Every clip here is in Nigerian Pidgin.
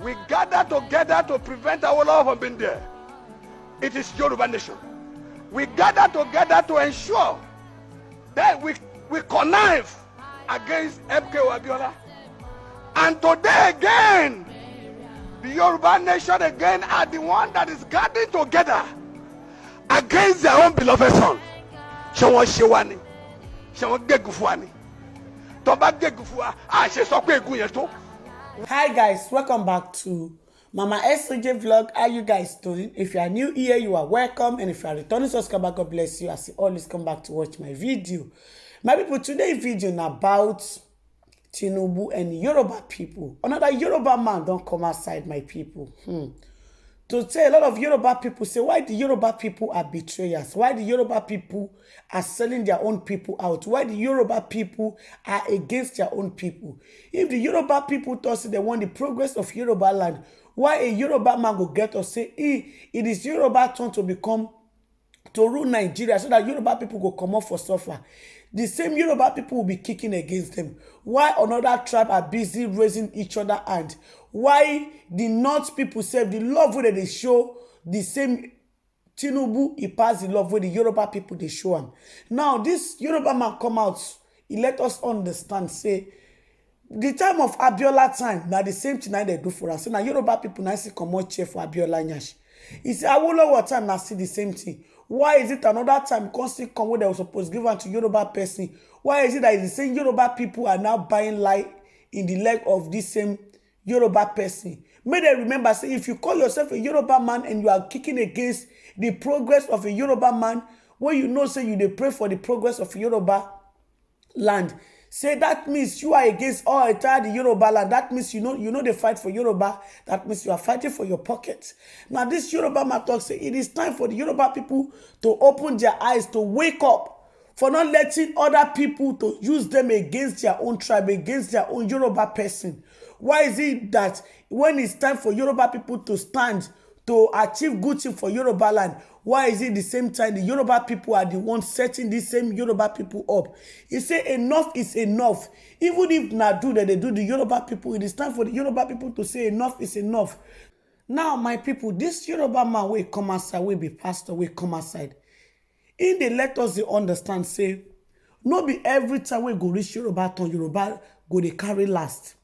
We gather together to prevent our love from being there. It is Yoruba nation. We gather together to ensure that we connive against MKO Abiola. And today again, the Yoruba nation again are the one that is gathering together against their own beloved son. Shawon Shewani, Shawon Gegufuani. Toba Gegufua, she so pe egun yen to. Hi guys, welcome back to Mama SOJ vlog. How you guys doing? If you are new here, you are welcome, and if you are returning subscriber, God bless you as you always come back to watch my video. My people, today's video is about Tinubu and Yoruba people. Another Yoruba man don't come outside, my people. To say a lot of Yoruba people say, why the Yoruba people are betrayers? Why the Yoruba people are selling their own people out? Why the Yoruba people are against their own people? If the Yoruba people thought they want the progress of Yoruba land, why a Yoruba man go get us say, it is Yoruba turn to rule Nigeria so that Yoruba people go come up for suffer? The same Yoruba people will be kicking against them. Why another tribe are busy raising each other hand? Why the North people say the love where they show the same Tinubu, he pass the love where the Yoruba people they show him. Now this Yoruba man come out, he let us understand, say, the time of Abiola time, now the same thing they do for us. So now Yoruba people now see come out cheer for Abiola Nyash. He say, I will know what time now see the same thing. Why is it another time constant come where they were supposed to give one to Yoruba person? Why is it that the same Yoruba people are now buying light in the leg of this same Yoruba person? May they remember, say, if you call yourself a Yoruba man and you are kicking against the progress of a Yoruba man, when you know, say, you they pray for the progress of Yoruba land, say that means you are against all entire the Yoruba land. That means you know they fight for Yoruba. That means you are fighting for your pocket. Now this Yoruba man talk say it is time for the Yoruba people to open their eyes, to wake up, for not letting other people to use them against their own tribe, against their own Yoruba person. Why is it that when it's time for Yoruba people to stand to achieve good thing for Yoruba land, why is it the same time the Yoruba people are the ones setting these same Yoruba people up? He say enough is enough. Even if not do that, they do the Yoruba people, it is time for the Yoruba people to say enough is enough. Now, my people, this Yoruba man will come outside, will be pastor, will come outside. In the let us they understand, say, no be every time we go reach Yoruba turn, Yoruba go they carry last.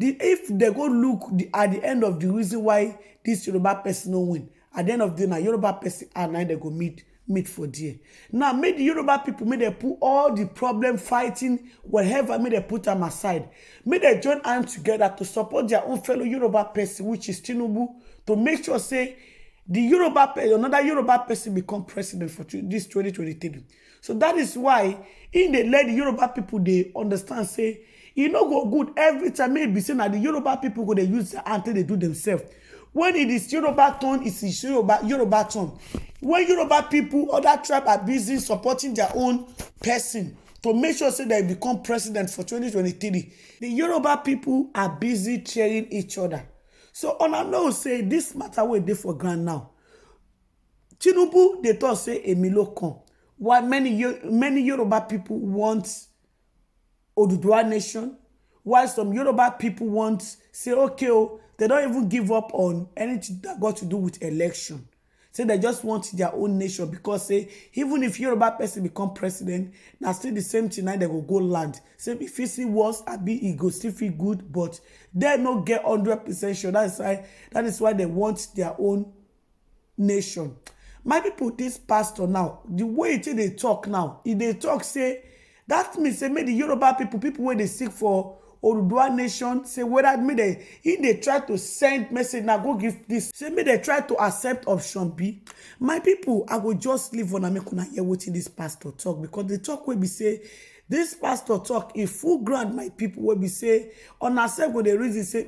If they go look at the end of the reason why this Yoruba person no win, at the end of the night, Yoruba person and now they go meet for there. Now, make the Yoruba people, may they put all the problem fighting, whatever, may they put them aside. May they join hands together to support their own fellow Yoruba person, which is Tinubu, to make sure, say, the Yoruba another Yoruba person become president for this 2023. So that is why, in the let the Yoruba people, they understand, say, e no go good every time maybe say na the Yoruba people go they use their hand they do themselves. When it is Yoruba turn, it is Yoruba turn. When Yoruba people, other tribe are busy supporting their own person to make sure say they become president for 2023, the Yoruba people are busy cheering each other. So on a know say this matter wey dey for ground now. Tinubu they talk say Emilo come. While many Yoruba people want Oduduwa nation, while some Yoruba people want say okay, they don't even give up on anything that got to do with election. Say they just want their own nation because say even if Yoruba person become president, now still the same thing now they go land. Say if he see worse, it go still feel good, but they no get 100% sure. That is why they want their own nation. My people, this pastor now, the way they talk now, if they talk say that means say maybe the Yoruba people where they seek for Oduduwa nation, say whether if they try to send message now go give this, say maybe they try to accept option B. My people, I will just leave on and make una hear what this pastor talk, because the talk will be say this pastor talk a full ground. My people will be say on ourselves go the reason say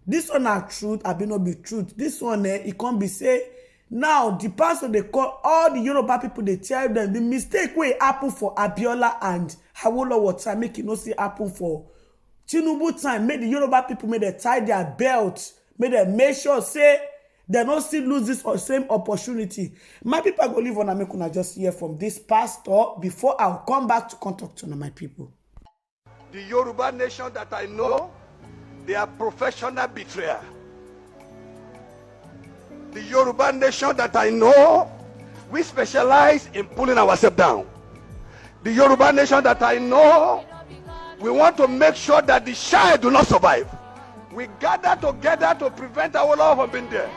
this one are truth, I be not be truth. This one it can't be say. Now, the pastor, they call all the Yoruba people, they tell them the mistake will happen for Abiola and Awolowo time, make it no see happen for Tinubu time. Make the Yoruba people, may they tie their belts, may they make sure, say, they don't still lose this same opportunity. My people go live on and make una just hear from this pastor before I'll come back to contact to my people. The Yoruba nation that I know, They are professional betrayers. The Yoruba nation that I know, we specialize in pulling ourselves down. The Yoruba nation that I know, we want to make sure that the shy do not survive. We gather together to prevent our love from being there.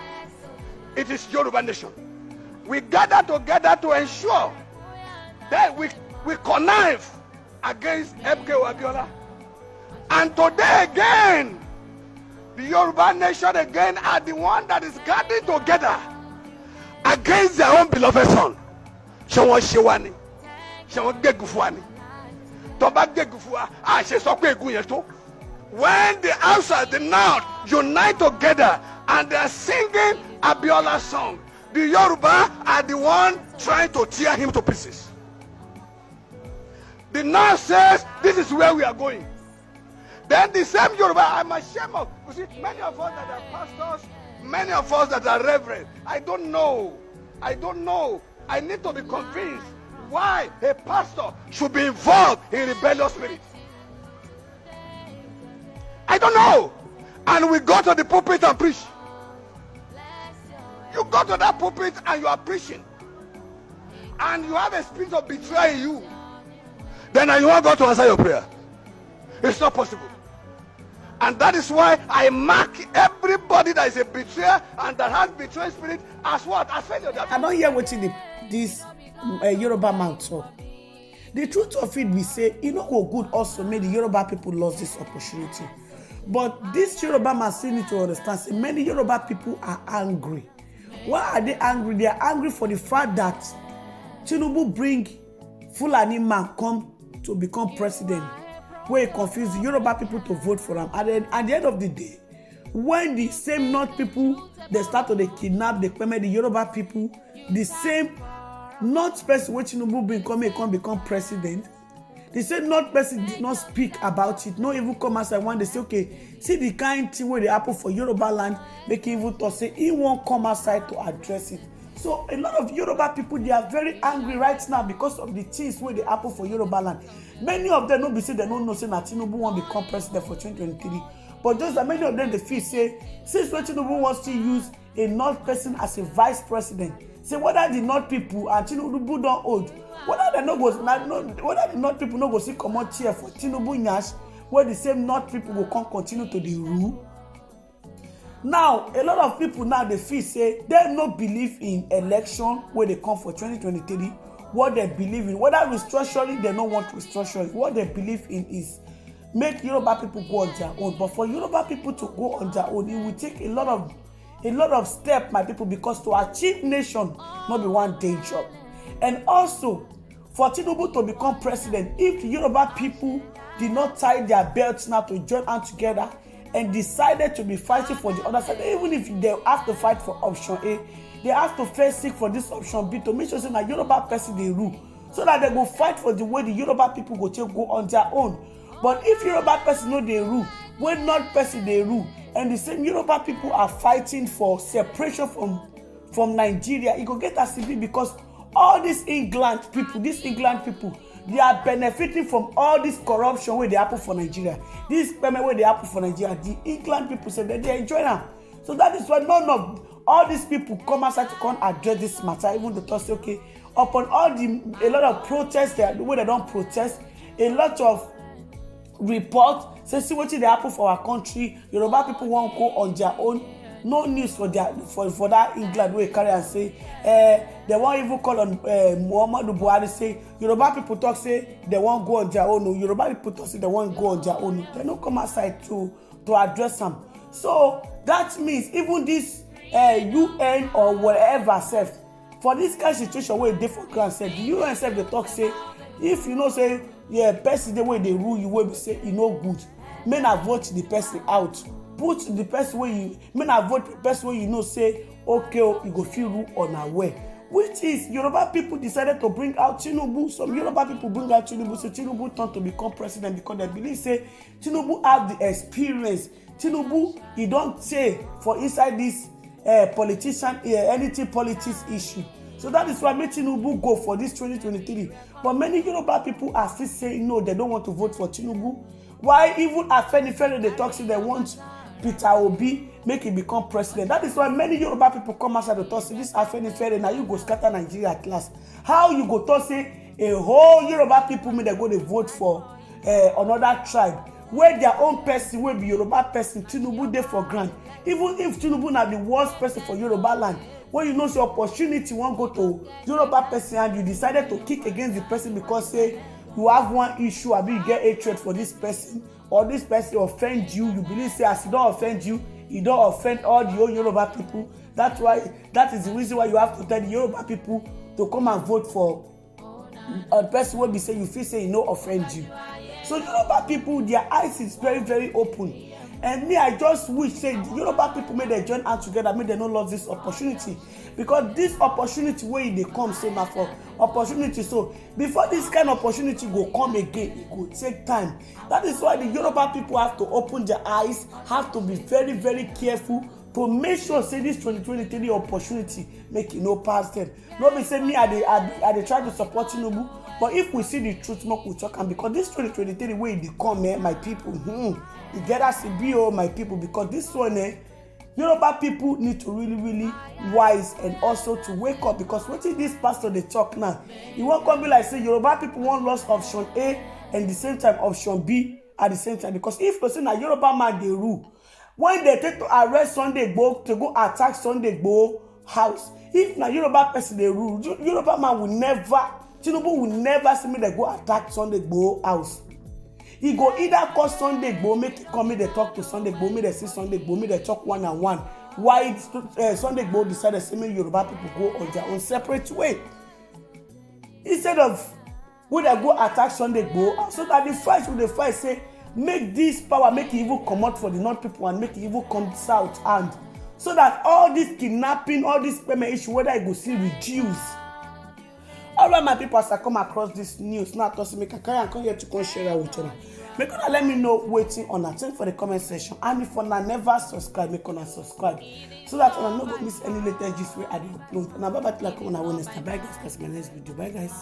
It is Yoruba nation. We gather together to ensure that we connive against MKO Abiola. And today again, the Yoruba nation again are the one that is gathering together against their own beloved son. Shawon Shewani. Shawon Gegufuani. Toba Gegufua. She sokwe egun yen to. When the outside, the north, unite together and they are singing Abiola's song, the Yoruba are the one trying to tear him to pieces. The north says, this is where we are going. Then the same Yoruba, I'm ashamed of. You see, many of us that are pastors, many of us that are reverend, I don't know. I need to be convinced why a pastor should be involved in rebellious spirit. I don't know. And we go to the pulpit and preach. You go to that pulpit and you are preaching. And you have a spirit of betrayal in you. Then you want God to answer your prayer. It's not possible. And that is why I mark everybody that is a betrayer and that has betrayal spirit as what? As failure. I don't hear what this Yoruba man talk. The truth of it, we say, go good also made the Yoruba people lost this opportunity. But this Yoruba man still need to understand, say, many Yoruba people are angry. Why are they angry? They are angry for the fact that Tinubu bring Fulani man come to become president, where he confuse the Yoruba people to vote for him. And then at the end of the day, when the same North people, they start to kidnap, they permit the Yoruba people, the same North person which Tinubu bring come become president, they say North person did not speak about it, not even come outside when they say, okay, see the kind thing where they happen for Yoruba land, make even to say he won't come outside to address it. So a lot of Yoruba people, they are very angry right now because of the things where they happen for Yoruba land. Many of them don't be say they don't know say that Tinubu won't become president for 2023. But those are many of them they feel say since when Tinubu wants to use a North person as a vice president, say whether the North people and Tinubu don't hold, whether the North people no go see come out here for Tinubu Nyash, where the same North people will come continue to the rule. Now, a lot of people now they feel say they no believe in election where they come for 2023. What they believe in, whether restructuring, they don't want restructuring. What they believe in is make Yoruba people go on their own. But for Yoruba people to go on their own, it will take a lot of steps, my people, because to achieve nation not be one day job. And also, for Tinubu to become president, if the Yoruba people did not tie their belts now to join hands together and decided to be fighting for the other side, even if they have to fight for option A, they have to first seek for this option B to make sure that Yoruba person they rule, so that they go fight for the way the Yoruba people go on their own. But if Yoruba person know they rule, when not person they rule, and the same Yoruba people are fighting for separation from Nigeria, it go get as it be, because all these England people, they are benefiting from all this corruption where they happen for Nigeria. This payment where they happen for Nigeria, the England people say that they enjoy them. So that is why none of all these people come outside to come address this matter, even the say, okay, upon a lot of protests, the way they don't protest, a lot of report say see what they happen for our country. Yoruba people won't go on their own. No news for that England where carry and say they won't even call on Muhammadu Buhari say Yoruba people talk say they won't go on their own. Yoruba people talk say they won't go on their own. They don't come outside to address them. So that means even this UN or whatever self for this kind of situation where they for ground said the UN self they talk say if you know say person the way they rule you will say you know good, may not vote the person out. Put the person where you may not vote the person where you know say okay you go feel rule unaware, which is Yoruba people decided to bring out Tinubu. Some Yoruba people bring out Tinubu, so Tinubu turned to become president because they believe say Tinubu have the experience. Tinubu he don't say for inside this politician anything politics issue. So that is why Tinubu go for this 2023. But many Yoruba people are still saying no, they don't want to vote for Tinubu. Why even Afenifere dey talk say they want Peter Obi make him become president. That is why many Yoruba people come outside to talk say this Afenifere now you go scatter Nigeria at last. How you go talk say a whole Yoruba people may they go to vote for another tribe where their own person will be Yoruba person Tinubu dey for ground. Even if Tinubu na the worst person for Yoruba land, when you know your opportunity won't go to Yoruba person and you decided to kick against the person because say you have one issue abi you get hatred for this person or this person offend you, you believe say as e don offend you, e don offend all the whole Yoruba people. That is the reason why you have to tell the Yoruba people to come and vote for a person wey be say you feel say e no offend you. So Yoruba people, their eyes is very very open. And me, I just wish say the Yoruba people may they join hands together, may they not lose this opportunity. Because this opportunity where they come so now for opportunity. So before this kind of opportunity go come again, it will take time. That is why the Yoruba people have to open their eyes, have to be very, very careful to make sure say this 2023 opportunity make it no pass them. No be say me I dey try to support Tinubu, but if we see the truth, more we talk, and because this 2023 way they come, my people, you get us to be my people, because this one, Yoruba people need to really, really wise and also to wake up, because what is this pastor they talk now? You won't come be like say Yoruba people want lost option A and the same time option B at the same time, because if person a Yoruba man they rule. When they take to arrest Sunday Igboho to go attack Sunday Igboho house, if na Yoruba person they rule, Yoruba man will never, Tinubu will never see me they go attack Sunday Igboho house. He go either call Sunday Igboho, make it come, they talk to Sunday Igboho, me they see Sunday Igboho, me they talk one-on-one. Why Sunday Igboho decided to say me Yoruba people go on their own separate way, instead of when they go attack Sunday Igboho, so that the fight with the fight say make this power make it even come out for the north people and make it even come south, and so that all this kidnapping, all this payment issue, whether it go see reduce. All right, my people, as I come across this news, now I make a carry and come here to come share with you. Make una let me know waiting on a thing for the comment section, and if una never subscribe, make una subscribe so that una no go miss any latest gist where I dey upload. And bye bye till I come on Wednesday. Bye guys, that's my next video. Bye guys.